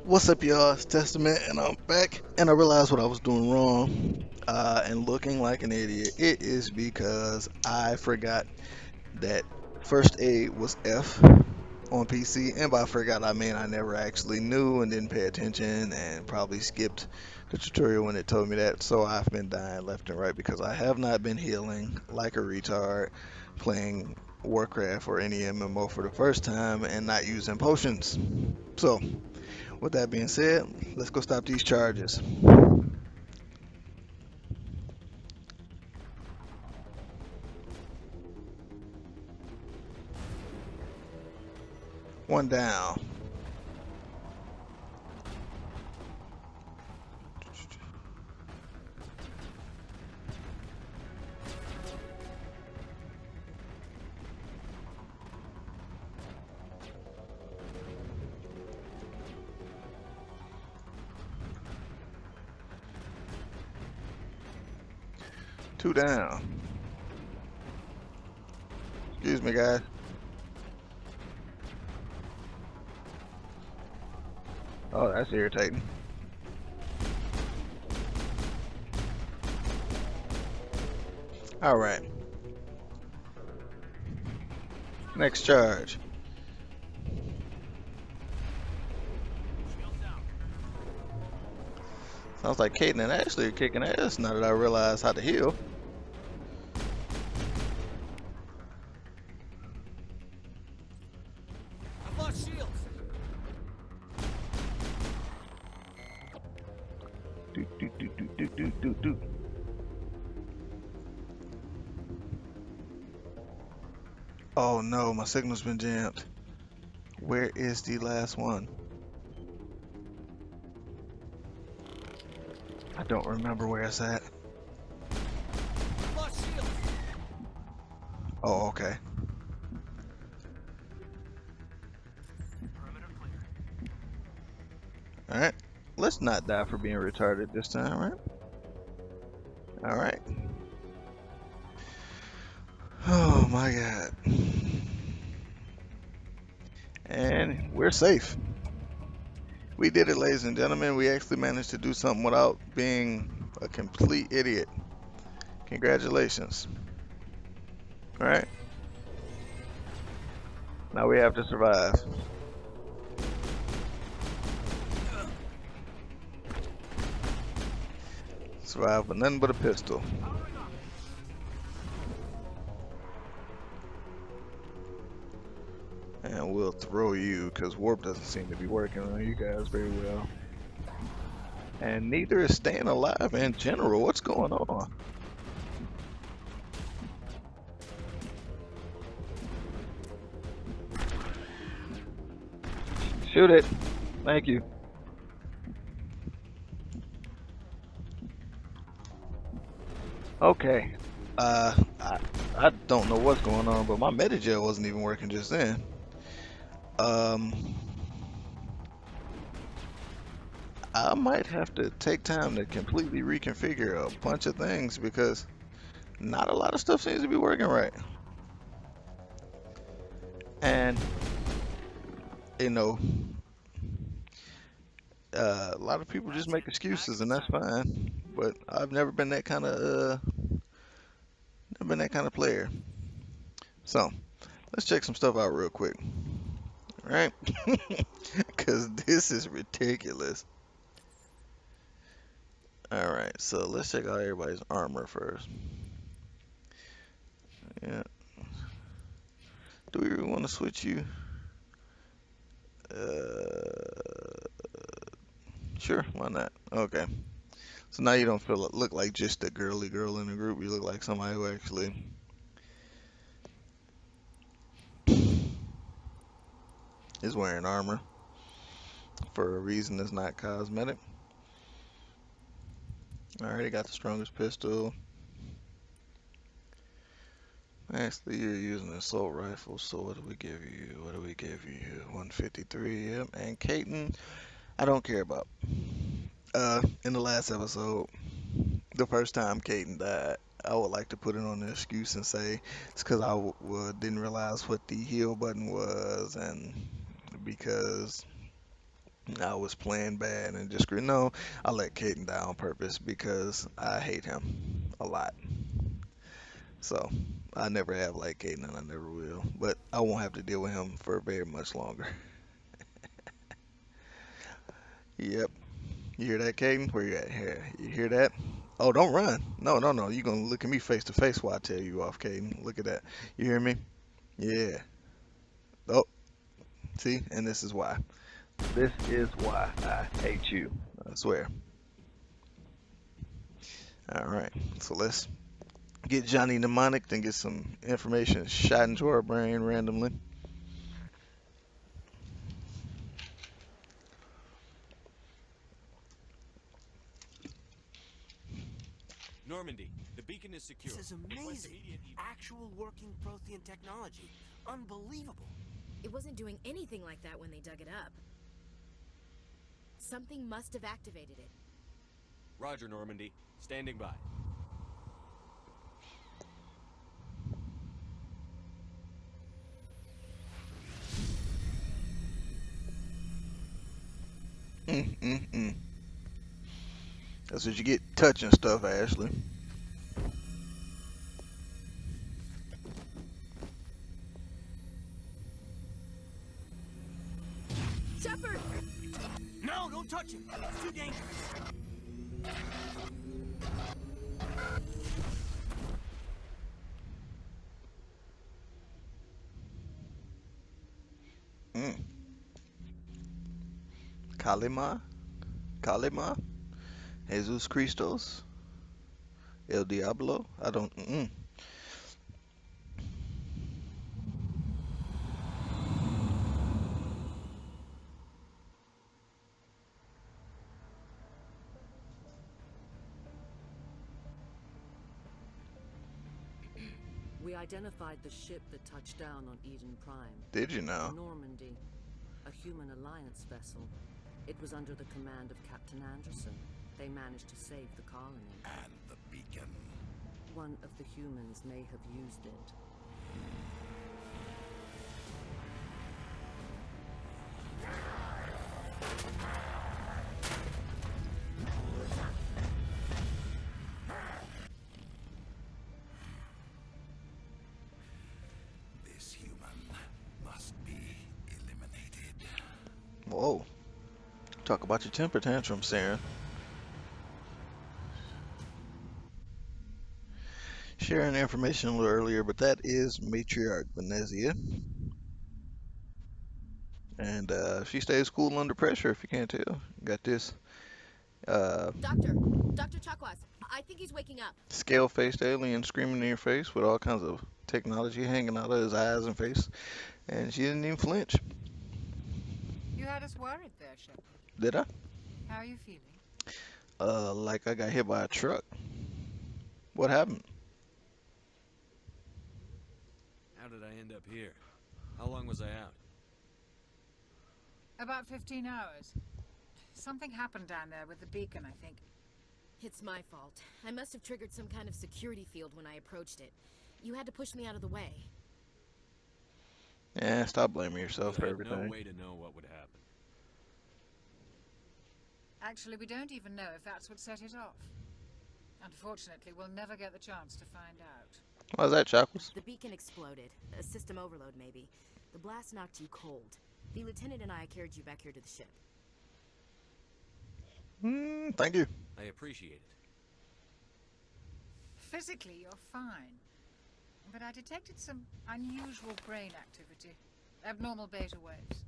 What's up, y'all? It's Testament, and I'm back. And I realized what I was doing wrong and looking like an idiot. It is because I forgot that first aid was F on PC, and by forgot I mean I never actually knew and didn't pay attention and probably skipped the tutorial when it told me that. So I've been dying left and right because I have not been healing like a retard playing Warcraft or any MMO for the first time and not using potions. So with that being said, let's go stop these charges. One down. Two down. Excuse me, guys. Oh, that's irritating. All right. Next charge. Sounds like Caden and Ashley are kicking ass now that I realize how to heal. I've lost shields. Do, do, do, do, do, do, do, do. Oh no, my signal's been jammed. Where is the last one? I don't remember where it's at. I've lost shields. Oh, okay. Perimeter clear. Alright. Let's not die for being retarded this time, right? Alright. Oh my god. And we're safe. We did it, ladies and gentlemen. We actually managed to do something without being a complete idiot. Congratulations. Alright. Now we have to survive. Survive with nothing but a pistol. And we'll throw you, because warp doesn't seem to be working on you guys very well. And neither is staying alive in general. What's going on? Shoot it. Thank you. Okay. I don't know what's going on, but my Metagel wasn't even working just then. I might have to take time to completely reconfigure a bunch of things because not a lot of stuff seems to be working right. And you know, a lot of people just make excuses, and that's fine. But I've never been that kind of never been that kind of player. So let's check some stuff out real quick, all right? Because this is ridiculous. All right, so let's check out everybody's armor first. Yeah. Do we really want to switch you? Sure, why not? Okay. So now you don't look like just a girly girl in the group. You look like somebody who actually is wearing armor for a reason that's not cosmetic. Alright, got the strongest pistol. Actually, you're using an assault rifle, so what do we give you? What do we give you? 153, yep. And Caden, I don't care about. In the last episode, the first time Caden died, I would like to put it on the excuse and say it's because I didn't realize what the heal button was, and because I was playing bad and just no. I let Caden die on purpose because I hate him a lot. So I never have liked Caden and I never will. But I won't have to deal with him for very much longer. Yep. You hear that, Caden? Where you at? Here. You hear that? Oh, don't run. No, no, no. You're gonna look at me face to face while I tell you off, Caden. Look at that. You hear me? Yeah. Oh, see? And this is why. This is why I hate you. I swear. All right. So let's get Johnny mnemonic, then get some information shot into our brain randomly. Normandy, the beacon is secure. This is Request amazing. immediate Actual working Prothean technology. Unbelievable. It wasn't doing anything like that when they dug it up. Something must have activated it. Roger, Normandy. Standing by. Mm. That's what you get touching stuff, Ashley. Shepard! No, don't touch him. It's too dangerous. Mm. Kalima? Kalima? Jesus Christos? El Diablo? I don't. We identified the ship that touched down on Eden Prime. Did you know? Normandy, a human alliance vessel. It was under the command of Captain Anderson. They managed to save the colony. And the beacon. One of the humans may have used it. This human must be eliminated. Whoa. Talk about your temper tantrum, Sarah. Sharing information a little earlier, but that is Matriarch Venezia. And she stays cool under pressure, if you can't tell. Got this uh, Dr. Chakwas, I think he's waking up. scale-faced alien screaming in your face with all kinds of technology hanging out of his eyes and face. And she didn't even flinch. You had us worried there, Shepard. Did I? How are you feeling? Like I got hit by a truck. What happened? How did I end up here? How long was I out? About 15 hours. Something happened down there with the beacon, I think. It's my fault. I must have triggered some kind of security field when I approached it. You had to push me out of the way. Yeah, stop blaming yourself You for had everything. no way to know what would happen. Actually, we don't even know if that's what set it off. Unfortunately, we'll never get the chance to find out. Why's that, Chocolates? The beacon exploded. A system overload, maybe. The blast knocked you cold. The lieutenant and I carried you back here to the ship. Thank you. I appreciate it. Physically, you're fine. But I detected some unusual brain activity. Abnormal beta waves.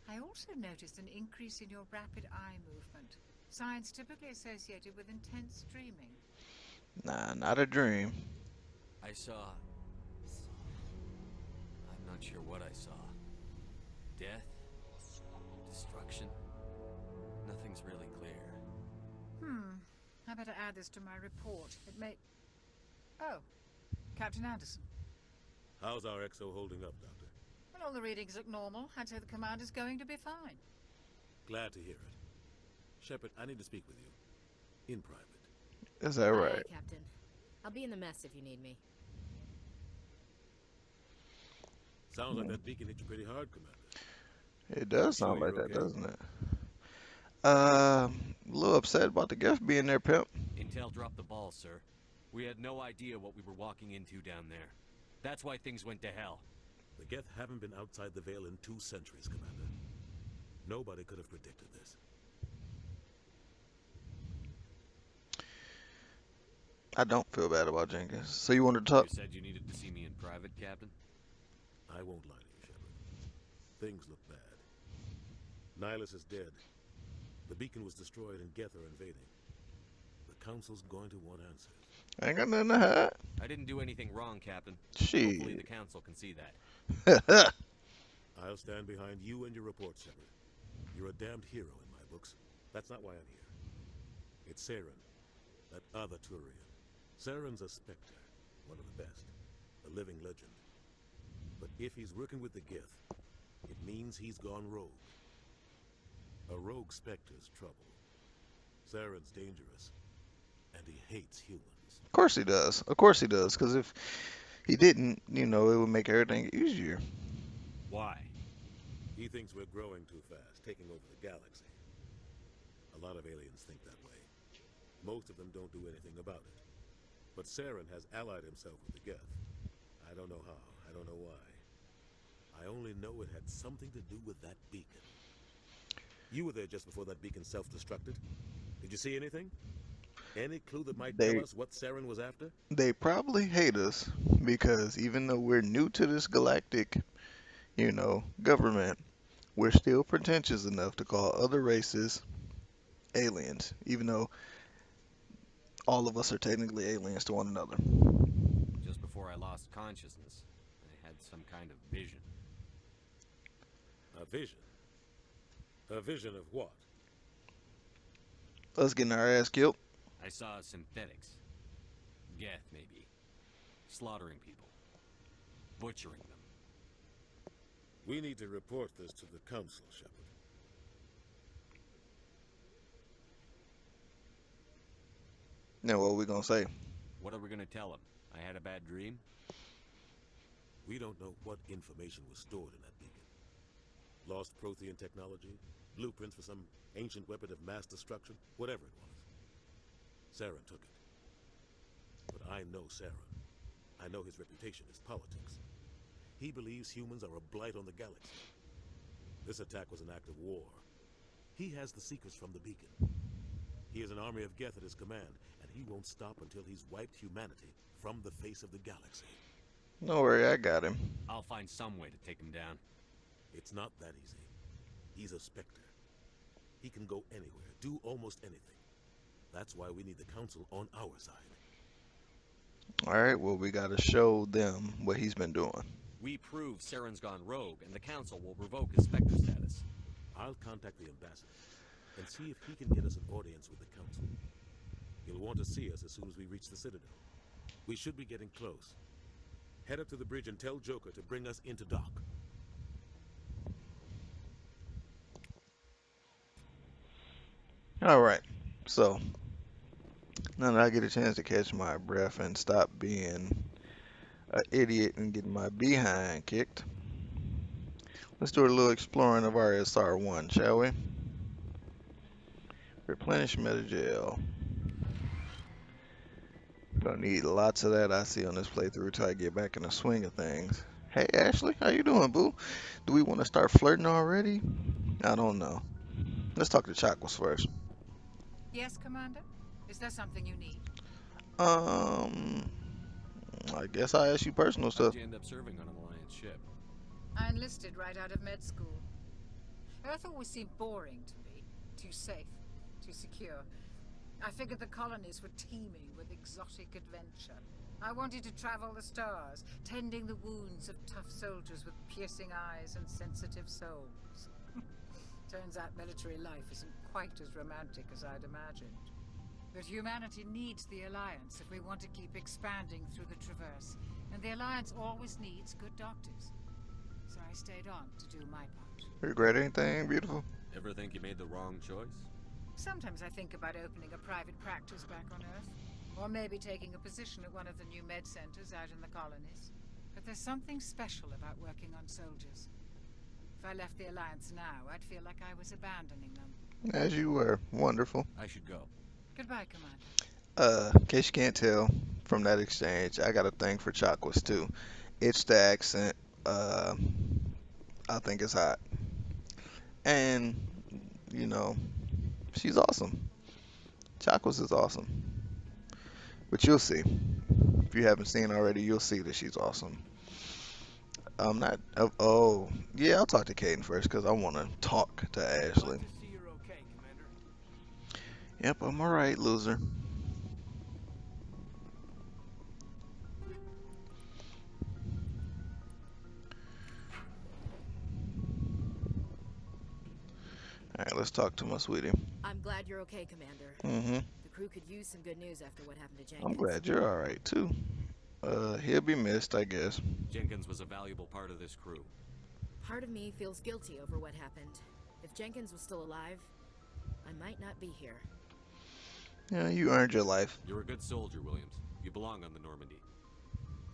I also noticed an increase in your rapid eye movement. Signs typically associated with intense dreaming. Nah, not a dream. I saw... I'm not sure what I saw. Death? Destruction? Nothing's really clear. I better add this to my report. It may... Oh, Captain Anderson. How's our XO holding up, Doctor? Well, all the readings look normal. I'd say the commander's going to be fine. Glad to hear it. Shepard, I need to speak with you. In private. Is that Aye, right? aye, Captain. I'll be in the mess if you need me. Sounds like that beacon hit you pretty hard, Commander. It does Sure sound like you're that, okay? doesn't it? A little upset about the gift being there, pimp. Intel dropped the ball, sir. We had no idea what we were walking into down there. That's why things went to hell. The Geth haven't been outside the Veil in 2 centuries, Commander. Nobody could have predicted this. I don't feel bad about Jenkins. So you wanted to talk? You said you needed to see me in private, Captain? I won't lie to you, Shepard. Things look bad. Nihilus is dead. The beacon was destroyed and Geth are invading. The Council's going to want answers. I ain't got nothing to hide. I didn't do anything wrong, Captain. Hopefully the Shit. Council can see that. I'll stand behind you and your report, Shepard. You're a damned hero in my books. That's not why I'm here. It's Saren, that other Turian. Saren's a Spectre, one of the best, a living legend. But if he's working with the Geth, it means he's gone rogue. A rogue Spectre's trouble. Saren's dangerous, and he hates humans. Of course he does. Of course he does. Because if he didn't, you know, it would make everything easier. Why? He thinks we're growing too fast, taking over the galaxy. A lot of aliens think that way. Most of them don't do anything about it. But Saren has allied himself with the Geth. I don't know how, I don't know why. I only know it had something to do with that beacon. You were there just before that beacon self-destructed. Did you see anything? Any clue that might tell us what Saren was after? They probably hate us because even though we're new to this galactic, you know, government, we're still pretentious enough to call other races aliens, even though all of us are technically aliens to one another. Just before I lost consciousness, I had some kind of vision. A vision? A vision of what? Us getting our ass killed. I saw synthetics. Geth, maybe. Slaughtering people. Butchering them. We need to report this to the Council, Shepard. Now what are we gonna say? What are we gonna tell them? I had a bad dream? We don't know what information was stored in that beacon. Lost Prothean technology, blueprints for some ancient weapon of mass destruction, whatever it was. Saren took it. But I know Saren. I know his reputation is politics. He believes humans are a blight on the galaxy. This attack was an act of war. He has the secrets from the beacon. He has an army of Geth at his command, and he won't stop until he's wiped humanity from the face of the galaxy. Don't worry, I got him. I'll find some way to take him down. It's not that easy. He's a Spectre. He can go anywhere, do almost anything. That's why we need the Council on our side. Alright, well, we gotta show them what he's been doing. We prove Saren's gone rogue, and the Council will revoke his Spectre status. I'll contact the ambassador and see if he can get us an audience with the Council. He'll want to see us as soon as we reach the Citadel. We should be getting close. Head up to the bridge and tell Joker to bring us into dock. Alright, so now that I get a chance to catch my breath and stop being an idiot and getting my behind kicked, let's do a little exploring of our SR1, shall we? Replenish metagel. Gonna need lots of that, I see, on this playthrough until I get back in the swing of things. Hey Ashley, how you doing, boo? Do we want to start flirting already? I don't know. Let's talk to Chakwas first. Yes, Commander? Is there something you need? I guess I ask you personal stuff. How'd you end up serving on an Alliance ship? I enlisted right out of med school. Earth always seemed boring to me. Too safe, too secure. I figured the colonies were teeming with exotic adventure. I wanted to travel the stars, tending the wounds of tough soldiers with piercing eyes and sensitive souls. Turns out military life isn't quite as romantic as I'd imagined. But humanity needs the Alliance if we want to keep expanding through the Traverse. And the Alliance always needs good doctors. So I stayed on to do my part. Regret anything, beautiful? Ever think you made the wrong choice? Sometimes I think about opening a private practice back on Earth. Or maybe taking a position at one of the new med centers out in the colonies. But there's something special about working on soldiers. If I left the Alliance now, I'd feel like I was abandoning them. As you were. Wonderful. I should go. Goodbye, Commander. In case you can't tell from that exchange, I got a thing for Chakwas too. It's the accent. Uh, I think it's hot. And, you know, she's awesome. Chakwas is awesome. But you'll see. If you haven't seen already, you'll see that she's awesome. I'm not. Oh, yeah, I'll talk to Caden first because I want to talk to Ashley. Glad to see you're okay, Commander. Yep, I'm alright, loser. Alright, let's talk to my sweetie. I'm glad you're okay, Commander. Mm-hmm. The crew could use some good news after what happened to I'm Jenkins. glad you're alright too. He'll be missed, I guess. Jenkins was a valuable part of this crew. Part of me feels guilty over what happened. If Jenkins was still alive, I might not be here. Yeah, you earned your life. You're a good soldier, Williams. You belong on the Normandy.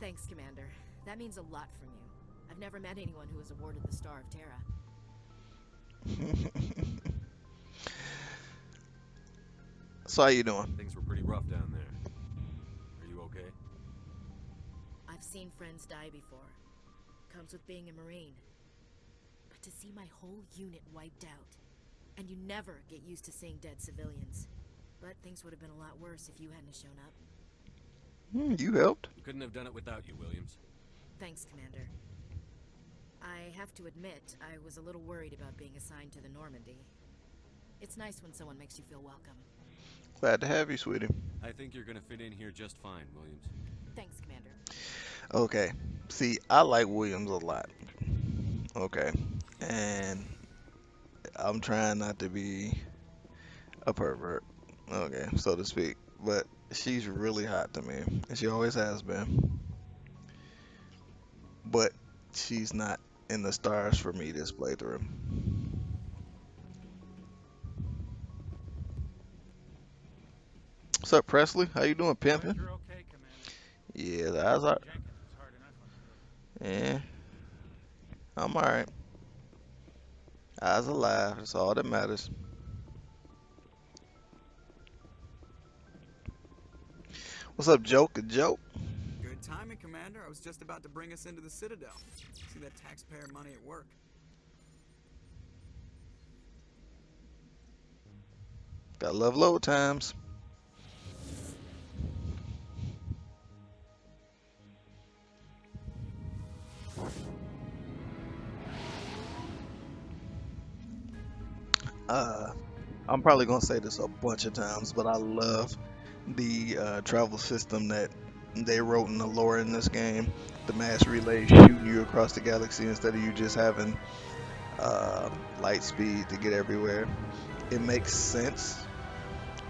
Thanks, Commander. That means a lot from you. I've never met anyone who was awarded the Star of Terra. So how you doing? Things were pretty rough down there. Are you okay? I've seen friends die before. Comes with being a Marine. But to see my whole unit wiped out, and you never get used to seeing dead civilians. But things would have been a lot worse if you hadn't shown up. You helped. We couldn't have done it without you, Williams. Thanks, Commander. I have to admit, I was a little worried about being assigned to the Normandy. It's nice when someone makes you feel welcome. Glad to have you, sweetie. I think you're gonna fit in here just fine, Williams. Thanks, Commander. Okay. See, I like Williams a lot. Okay. And I'm trying not to be a pervert. Okay, so to speak. But she's really hot to me. And she always has been. But she's not in the stars for me this playthrough. What's up, Presley? How you doing, Glad pimpin'? you're okay, Commander. Yeah, the eyes are. Jenkins is hard enough on the road. Yeah, I'm alright. Eyes alive. That's all that matters. What's up, Joke? A joke? Good timing, Commander. I was just about to bring us into the Citadel. See that taxpayer money at work. Gotta love load times. Uh, I'm probably gonna say this a bunch of times, but I love the travel system that they wrote in the lore in this game. The mass relay shooting you across the galaxy instead of you just having light speed to get everywhere. It makes sense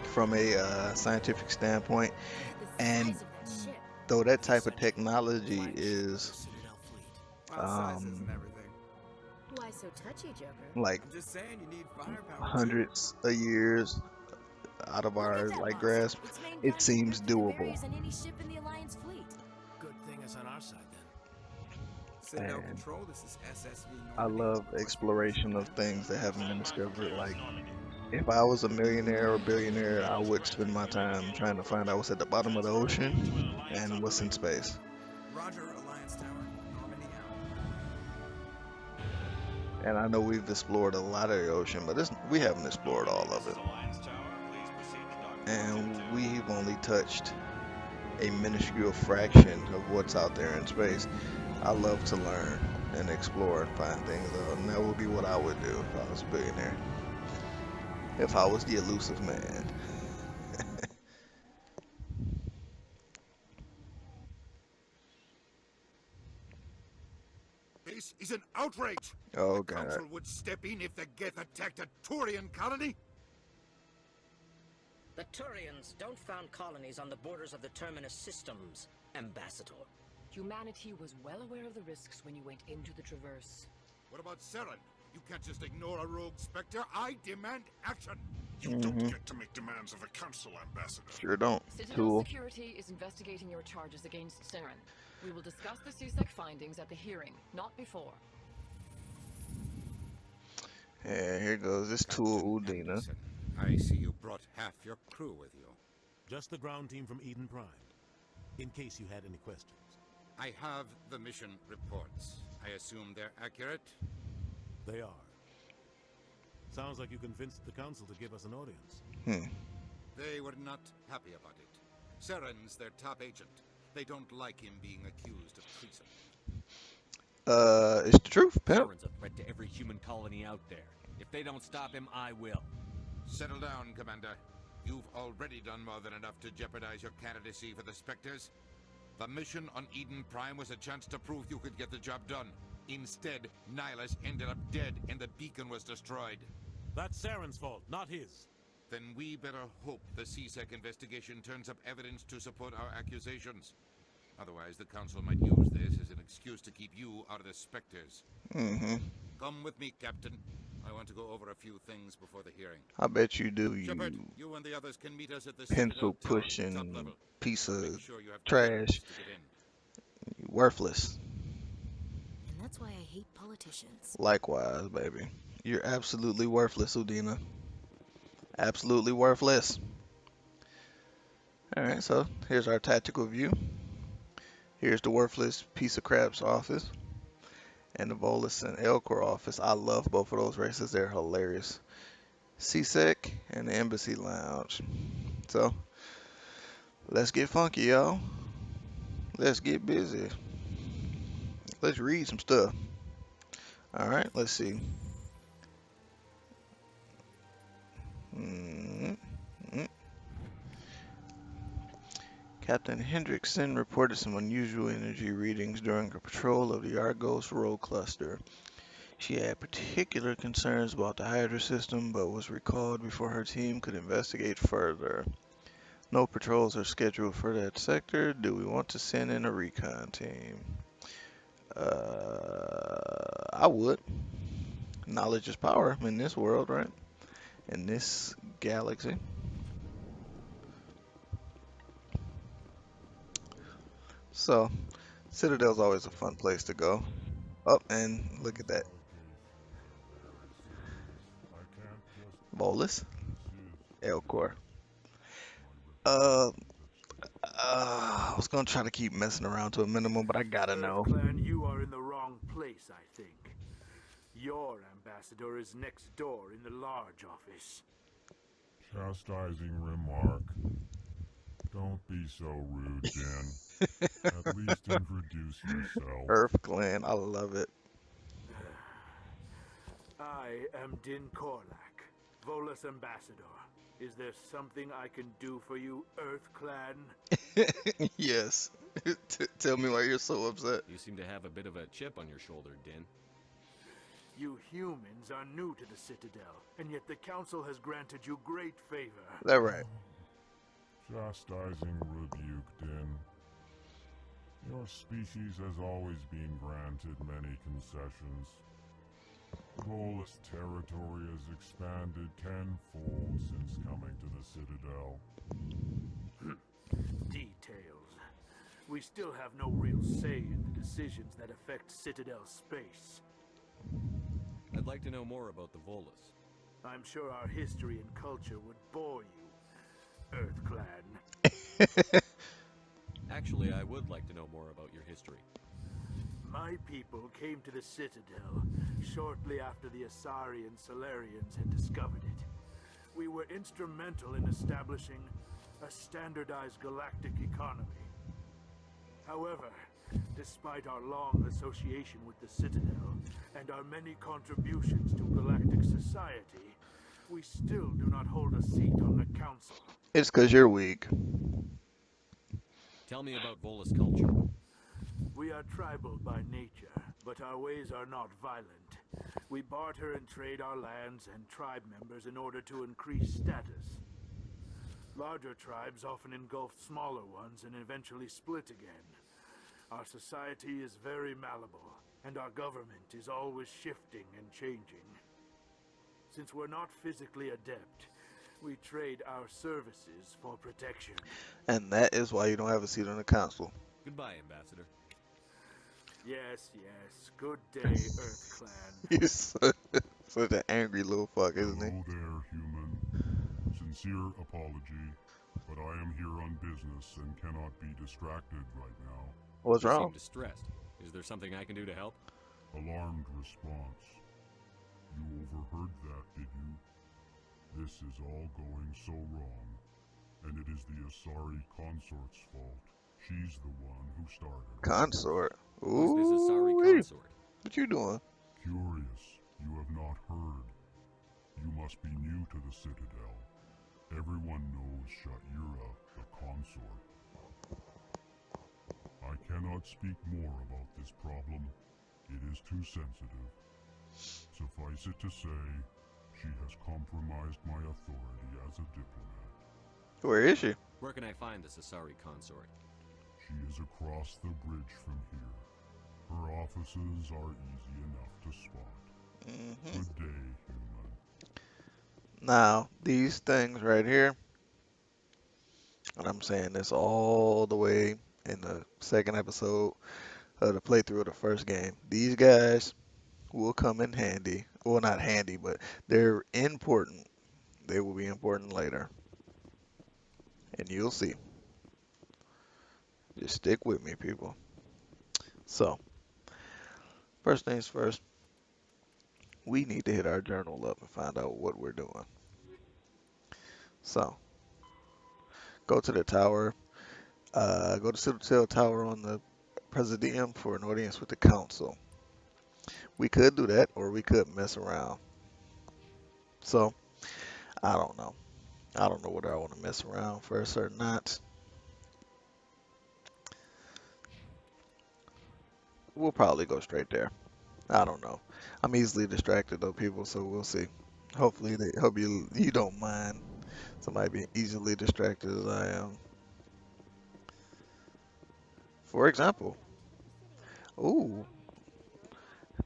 from a scientific standpoint, The and size of that ship. though that type of technology Flagship of the is Citadel fleet. Well, size isn't um, everything. Why so touchy, Joker? like I'm just saying you need firepower. hundreds of years out of Look at our that like monster. grasp, Its main it gun seems can rip through doable. barriers in any ship in the Alliance fleet. Good thing it's on our side then. Citadel And Control, this is SSV I Normandy. love exploration of things that haven't been discovered. Like, if I was a millionaire or billionaire, I would spend my time trying to find out what's at the bottom of the ocean and what's in space. Roger, Alliance Tower. Normandy out. And I know we've explored a lot of the ocean, but we haven't explored all of it. And we've only touched a minuscule fraction of what's out there in space. I love to learn and explore and find things out, and that would be what I would do if I was a billionaire. If I was the elusive man. This is an outrage. Oh The god. Council would step in if the Geth attacked a Turian colony. The Turians don't found colonies on the borders of the Terminus systems, Ambassador. Humanity was well aware of the risks when you went into the Traverse. What about Seren? You can't just ignore a rogue Spectre. I demand action. You don't get to make demands of the Council, Ambassador. Sure don't. Citadel Tool. Security is investigating your charges against Saren. We will discuss the CSEC findings at the hearing, not before. Yeah, here goes this tool Captain Udina. Anderson, I see you brought half your crew with you. Just the ground team from Eden Prime, in case you had any questions. I have the mission reports. I assume they're accurate? They are. Sounds like you convinced the council to give us an audience. They were not happy about it. Saren's their top agent. They don't like him being accused of treason. It's the truth, pimp. Saren's a threat to every human colony out there. If they don't stop him, I will. Settle down, Commander. You've already done more than enough to jeopardize your candidacy for the Spectres. The mission on Eden Prime was a chance to prove you could get the job done. Instead, Nihilus ended up dead and the beacon was destroyed. That's Saren's fault, not his. Then we better hope the CSEC investigation turns up evidence to support our accusations. Otherwise, the Council might use this as an excuse to keep you out of the Spectres. Come with me, Captain. I want to go over a few things before the hearing. I bet you do, you Shepard, you and the others can meet us at the pencil Citadel Tower, pushing top level. piece of Make sure you have trash. clearance to get in. Worthless. And that's why I hate politicians. Likewise, baby. You're absolutely worthless, Udina. Absolutely worthless. Alright, so here's our tactical view. Here's the worthless piece of crap's office. And the Volus and Elcor office. I love both of those races. They're hilarious. CSEC and the Embassy Lounge. So, let's get funky, y'all. Let's get busy. Let's read some stuff. Alright, let's see. Captain Hendrickson reported some unusual energy readings during a patrol of the Argos Road Cluster. She had particular concerns about the Hydra system, but was recalled before her team could investigate further. No patrols are scheduled for that sector. Do we want to send in a recon team? I would. Knowledge is power in this world, right? In this galaxy. So, Citadel's always a fun place to go. Oh, and look at that. Volus. Elcor. I was gonna try to keep messing around to a minimum, but I gotta know. Clan, you are in the wrong place, I think. Your ambassador is next door in the large office. Chastising remark. Don't be so rude, Din. At least introduce yourself. Earth Clan, I love it. I am Din Korlak, Volus ambassador. Is there something I can do for you, Earth Clan? Yes. Tell me why you're so upset. You seem to have a bit of a chip on your shoulder, Din. You humans are new to the Citadel, and yet the Council has granted you great favor. That right. Chastising rebuke, Din. Your species has always been granted many concessions. Volus territory has expanded tenfold since coming to the Citadel. Details. We still have no real say in the decisions that affect Citadel space. I'd like to know more about the Volus. I'm sure our history and culture would bore you, Earth Clan. Actually, I would like to know more about your history. My people came to the Citadel shortly after the Asari and Solarians had discovered it. We were instrumental in establishing a standardized galactic economy. However, despite our long association with the Citadel and our many contributions to galactic society, we still do not hold a seat on the Council. It's 'cause you're weak. Tell me about Volus culture. We are tribal by nature, but our ways are not violent. We barter and trade our lands and tribe members in order to increase status. Larger tribes often engulf smaller ones and eventually split again. Our society is very malleable, and our government is always shifting and changing. Since we're not physically adept, we trade our services for protection. And that is why you don't have a seat on the council. Goodbye, Ambassador. Yes, yes. Good day, Earth Clan. You Such an angry little fuck, isn't he? Hello there, human. Sincere apology, but I am here on business and cannot be distracted right now. What's You wrong? seem distressed. Is there something I can do to help? Alarmed response. You overheard that, did you? This is all going so wrong, and it is the Asari consort's fault. She's the one who started. Consort. Who's this Asari Ooh, consort? what you doing? Curious, you have not heard. You must be new to the Citadel. Everyone knows Sha'ira, the consort. I cannot speak more about this problem. It is too sensitive. Suffice it to say, she has compromised my authority as a diplomat. Where is she? Where can I find this Asari consort? She is across the bridge from here. Her offices are easy enough to spot. Good day, human. Now, these things right here, and I'm saying this all the way in the second episode of the playthrough of the first game. These guys will come in handy. Well, not handy, but they're important. They will be important later. And you'll see. Just stick with me, people. So, first things first, we need to hit our journal up and find out what we're doing. So, go to the tower. Go to Citadel Tower on the Presidium for an audience with the council. We could do that, or we could mess around. So, I don't know. I don't know whether I want to mess around first or not. We'll probably go straight there. I don't know. I'm easily distracted though, people, so we'll see. Hopefully, hope you don't mind somebody being easily distracted as I am. For example, ooh,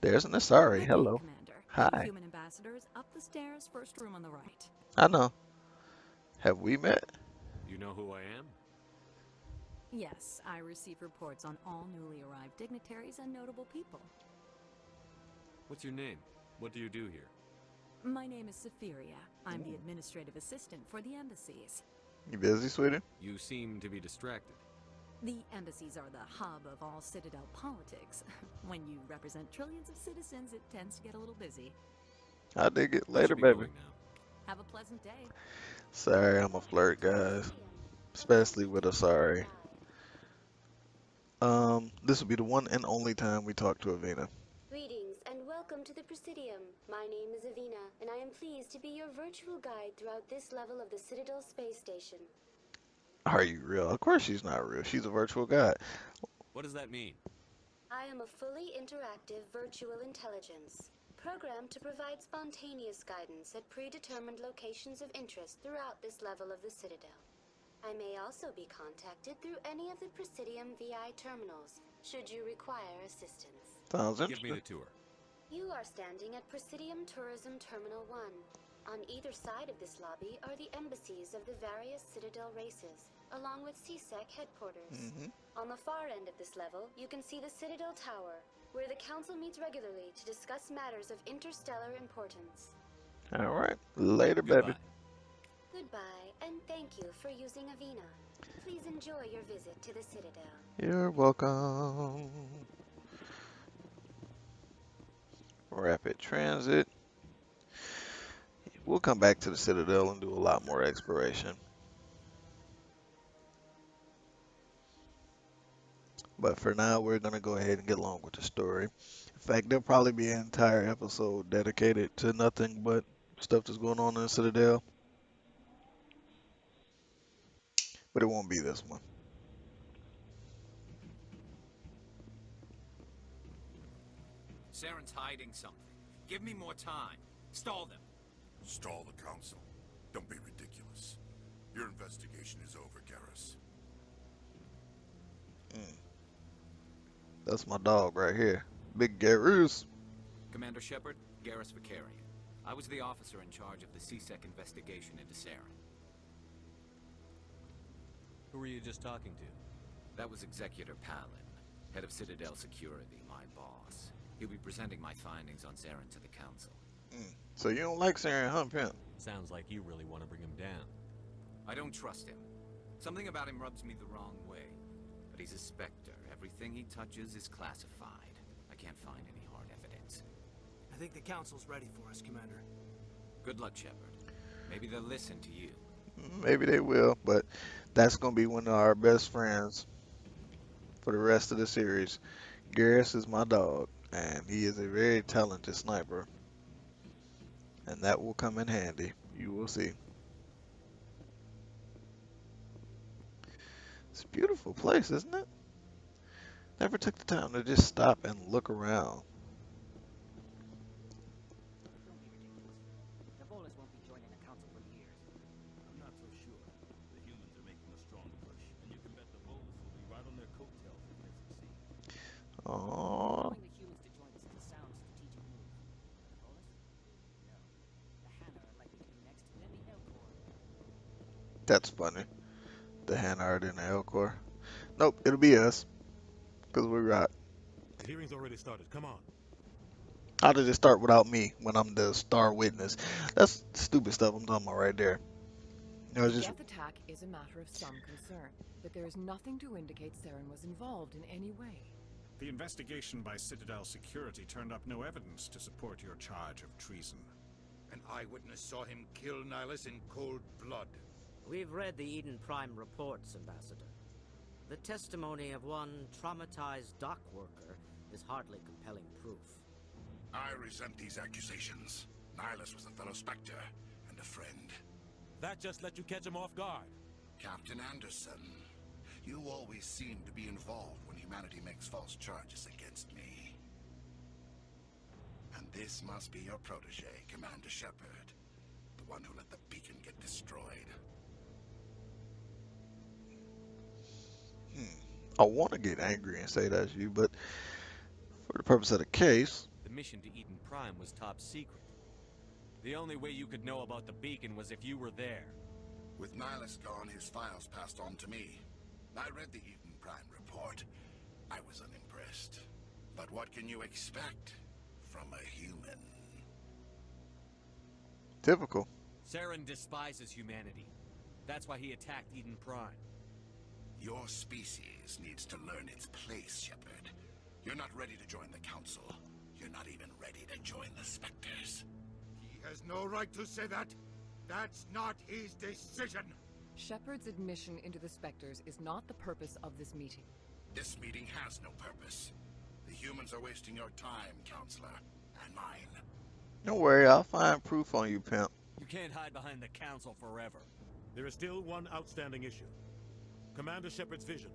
there's an Asari. Hello. Commander. Hi. Human ambassadors up the stairs, first room on the right. I know. Have we met? You know who I am? Yes, I receive reports on all newly arrived dignitaries and notable people. What's your name? What do you do here? My name is Sephiria. I'm the administrative assistant for the embassies. You busy, sweetie? You seem to be distracted. The embassies are the hub of all Citadel politics. When you represent trillions of citizens, it tends to get a little busy. I dig it. I Later, should be baby. going now. Have a pleasant day. Sorry, I'm a flirt, guys. Especially with Asari. This will be the one and only time we talk to Avina. Greetings and welcome to the Presidium. My name is Avina, and I am pleased to be your virtual guide throughout this level of the Citadel space station. Are you real? Of course she's not real. She's a virtual god. What does that mean? I am a fully interactive virtual intelligence, programmed to provide spontaneous guidance at predetermined locations of interest throughout this level of the Citadel. I may also be contacted through any of the Presidium VI terminals, should you require assistance. Sounds Give me interesting. the tour. You are standing at Presidium Tourism Terminal 1. On either side of this lobby are the embassies of the various Citadel races, along with CSEC headquarters. On the far end of this level, you can see the Citadel Tower, where the Council meets regularly to discuss matters of interstellar importance. All right. Later, Goodbye. baby. Goodbye, and thank you for using Avina. Please enjoy your visit to the Citadel. You're welcome. Rapid transit. We'll come back to the Citadel and do a lot more exploration. But for now, we're going to go ahead and get along with the story. In fact, there'll probably be an entire episode dedicated to nothing but stuff that's going on in the Citadel. But it won't be this one. Saren's hiding something. Give me more time. Stall them. Stall the council. Don't be ridiculous. Your investigation is over, Garrus. That's my dog right here. Big Garrus. Commander Shepard, Garrus Vicarian. I was the officer in charge of the CSEC investigation into Saren. Who were you just talking to? That was Executor Palin, head of Citadel Security, my boss. He'll be presenting my findings on Saren to the Council. So you don't like Saren, huh, Pimp? Sounds like you really want to bring him down. I don't trust him. Something about him rubs me the wrong way. But he's a Spectre. Everything he touches is classified. I can't find any hard evidence. I think the Council's ready for us, Commander. Good luck, Shepard. Maybe they'll listen to you. Maybe they will, but that's gonna be one of our best friends for the rest of the series. Garrus is my dog, and he is a very talented sniper, and that will come in handy. You will see. It's a beautiful place, isn't it? Never took the time to just stop and look around. Don't be ridiculous. The Volus won't be joining the Council for years. I'm not so sure. The humans are making a strong push, and you can bet the Volus will be right on their coattails if they succeed. Aww. Allowing the humans to join us is a sound strategic move. The Volus? No. The Hanna are likely to be next, then the Elcor. That's funny. The Hanard and the Elcor. Nope, it'll be us, because we rock. The hearing's already started. Come on. How did it start without me when I'm the star witness? That's stupid stuff I'm talking about right there. You know, The just Geth attack is a matter of some concern, but there is nothing to indicate Saren was involved in any way. The investigation by Citadel Security turned up no evidence to support your charge of treason. An eyewitness saw him kill Nihilus in cold blood. We've read the Eden Prime reports, Ambassador. The testimony of one traumatized dock worker is hardly compelling proof. I resent these accusations. Nihilus was a fellow Spectre and a friend. That just let you catch him off guard. Captain Anderson, you always seem to be involved when humanity makes false charges against me. And this must be your protege, Commander Shepard. The one who let the beacon get destroyed. I want to get angry and say that's you, but for the purpose of the case, The mission to Eden Prime was top secret. The only way you could know about the beacon was if you were there. With Nihilus gone, his files passed on to me. I read the Eden Prime report. I was unimpressed. But what can you expect from a human? typical. Saren despises humanity. That's why he attacked Eden Prime. Your species needs to learn its place, Shepard. You're not ready to join the Council. You're not even ready to join the Spectres. He has no right to say that. That's not his decision. Shepard's admission into the Spectres is not the purpose of this meeting. This meeting has no purpose. The humans are wasting your time, Counselor, and mine. Don't worry, I'll find proof on you, pimp. You can't hide behind the Council forever. There is still one outstanding issue. Commander Shepard's vision.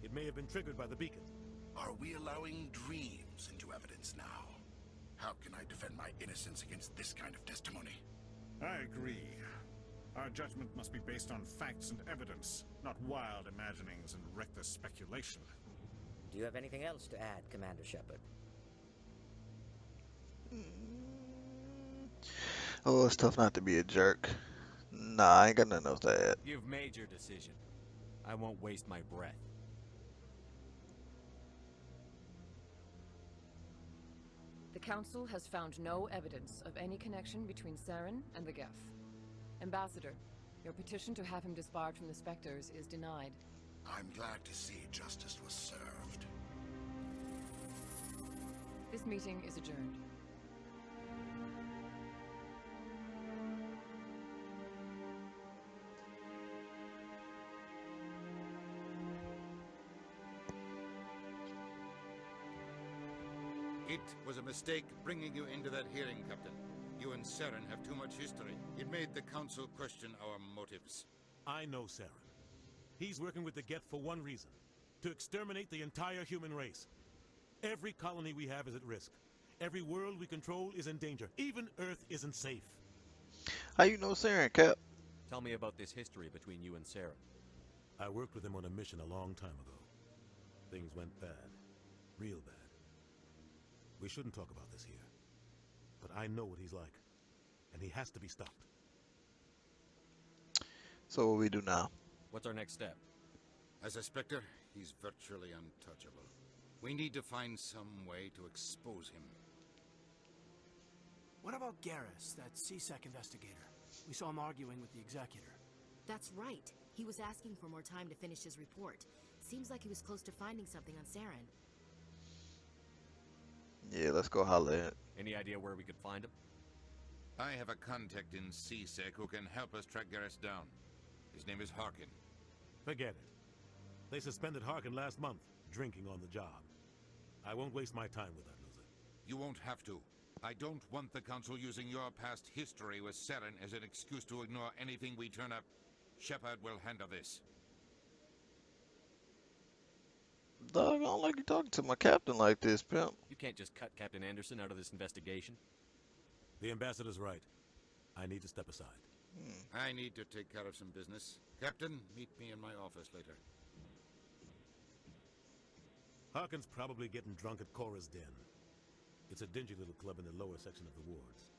It may have been triggered by the beacon. Are we allowing dreams into evidence now? How can I defend my innocence against this kind of testimony? I agree. Our judgment must be based on facts and evidence, not wild imaginings and reckless speculation. Do you have anything else to add, Commander Shepard? Oh, it's tough not to be a jerk. Nah, I ain't got nothing else to add. You've made your decision. I won't waste my breath. The Council has found no evidence of any connection between Saren and the Geth. Ambassador, your petition to have him disbarred from the Spectres is denied. I'm glad to see justice was served. This meeting is adjourned. It was a mistake bringing you into that hearing, Captain. You and Saren have too much history. It made the Council question our motives. I know Saren. He's working with the Geth for one reason. To exterminate the entire human race. Every colony we have is at risk. Every world we control is in danger. Even Earth isn't safe. How you know Saren, Cap? Tell me about this history between you and Saren. I worked with him on a mission a long time ago. Things went bad. Real bad. We shouldn't talk about this here. But I know what he's like. And he has to be stopped. So what we do now? What's our next step? As a Spectre, he's virtually untouchable. We need to find some way to expose him. What about Garrus, that CSEC investigator? We saw him arguing with the executor. That's right. He was asking for more time to finish his report. Seems like he was close to finding something on Saren. Yeah, let's go holler at. Any idea where we could find him? I have a contact in CSEC who can help us track Garrus down. His name is Harkin. Forget it. They suspended Harkin last month, drinking on the job. I won't waste my time with that loser. You won't have to. I don't want the Council using your past history with Saren as an excuse to ignore anything we turn up. Shepard will handle this. Dog, I don't like you talking to my captain like this, pimp. You can't just cut Captain Anderson out of this investigation. The ambassador's right. I need to step aside. I need to take care of some business. Captain, meet me in my office later. Harkin's probably getting drunk at Cora's Den. It's a dingy little club in the lower section of the wards.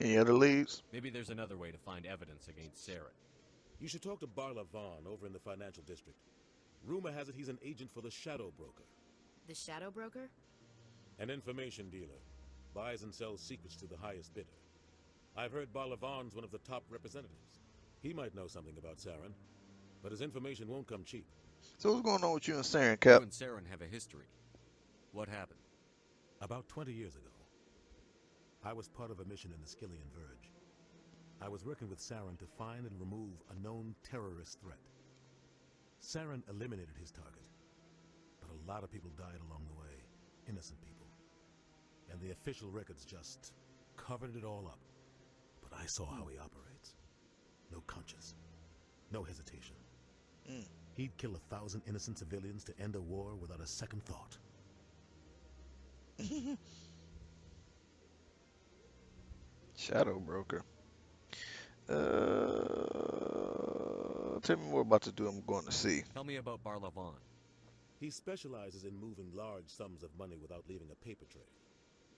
Any other leads? Maybe there's another way to find evidence against Saren. You should talk to Barla Vaughn over in the financial district. Rumor has it he's an agent for the Shadow Broker. The Shadow Broker? An information dealer. Buys and sells secrets to the highest bidder. I've heard Barla Vaughn's one of the top representatives. He might know something about Saren, but his information won't come cheap. So what's going on with you and Saren, Cap? You and Saren have a history. What happened? About 20 years ago, I was part of a mission in the Skillian Verge. I was working with Saren to find and remove a known terrorist threat. Saren eliminated his target, but a lot of people died along the way, innocent people. And the official records just covered it all up. But I saw how he operates. No conscience, no hesitation. He'd kill 1,000 innocent civilians to end a war without a second thought. Shadow Broker. Tell me more about the dude I'm going to see. Tell me about Barla Vaughn. He specializes in moving large sums of money without leaving a paper trail.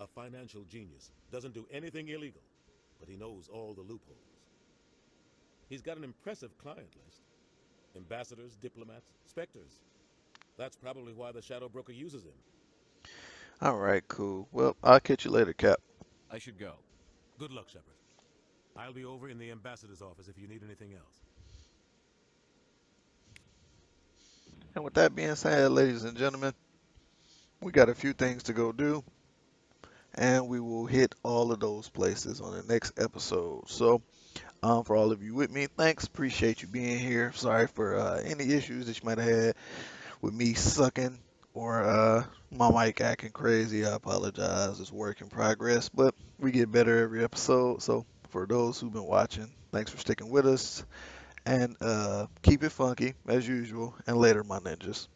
A financial genius. Doesn't do anything illegal, but he knows all the loopholes. He's got an impressive client list. Ambassadors, diplomats, specters. That's probably why the Shadow Broker uses him. Alright, cool. Well, I'll catch you later, Cap. I should go. Good luck, Shepard. I'll be over in the ambassador's office if you need anything else. And with that being said, ladies and gentlemen, we got a few things to go do, and we will hit all of those places on the next episode. So, for all of you with me, thanks. Appreciate you being here. Sorry for any issues that you might have had with me sucking or my mic acting crazy. I apologize. It's work in progress, but we get better every episode. So, for those who've been watching, thanks for sticking with us. And keep it funky, as usual. And later, my ninjas.